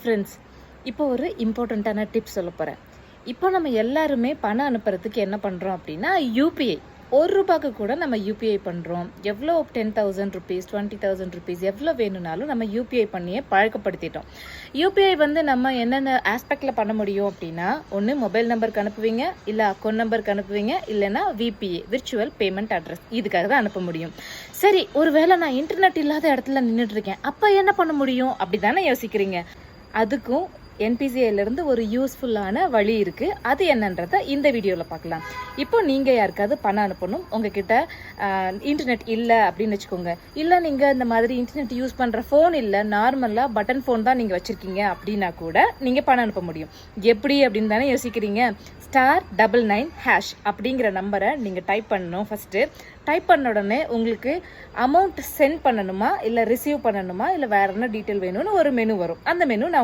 Friends, இப்போ ஒரு இம்பார்ட்டண்ட்டான டிப்ஸ் சொல்ல போகிறேன். இப்போ நம்ம எல்லாருமே பணம் அனுப்புறதுக்கு என்ன பண்ணுறோம் அப்படின்னா, யூபிஐ. ₹1 கூட நம்ம யூபிஐ பண்ணுறோம். எவ்வளோ 10,000 ருபீஸ், 20,000 ருபீஸ் எவ்வளோ வேணும்னாலும் நம்ம யூபிஐ பண்ணியே பழக்கப்படுத்திட்டோம். யூபிஐ நம்ம என்னென்ன ஆஸ்பெக்டில் பண்ண முடியும் அப்படின்னா, ஒன்று மொபைல் நம்பருக்கு அனுப்புவீங்க, இல்லை அக்கௌண்ட் நம்பருக்கு அனுப்புவீங்க, இல்லைனா விபிஏ விர்ச்சுவல் பேமெண்ட் அட்ரஸ் இதுக்காக தான் அனுப்ப முடியும். சரி, ஒருவேளை நான் இன்டர்நெட் இல்லாத இடத்துல நின்றுட்டு இருக்கேன், அப்போ என்ன பண்ண முடியும் அப்படி தானே யோசிக்கிறீங்க. அதுக்கும் என்பிசிஐலேருந்து ஒரு யூஸ்ஃபுல்லான வழி இருக்குது. அது என்னன்றதை இந்த வீடியோவில் பார்க்கலாம். இப்போ நீங்கள் யாருக்காவது பணம் அனுப்பணும், உங்ககிட்ட இன்டர்நெட் இல்லை அப்படின்னு வச்சுக்கோங்க. இல்லை நீங்கள் இந்த மாதிரி இன்டர்நெட் யூஸ் பண்ணுற ஃபோன் இல்லை, நார்மலாக பட்டன் ஃபோன் தான் நீங்கள் வச்சுருக்கீங்க அப்படின்னா கூட நீங்கள் பணம் அனுப்ப முடியும். எப்படி அப்படின்னு தானே யோசிக்கிறீங்க. *99# அப்படிங்கிற நம்பரை நீங்கள் டைப் பண்ணணும். ஃபஸ்ட்டு டைப் பண்ண உடனே உங்களுக்கு அமௌண்ட் சென்ட் பண்ணணுமா, இல்லை ரிசீவ் பண்ணணுமா, இல்லை வேறு என்ன டீட்டெயில் வேணும்னு ஒரு மெனு வரும். அந்த மெனு நான்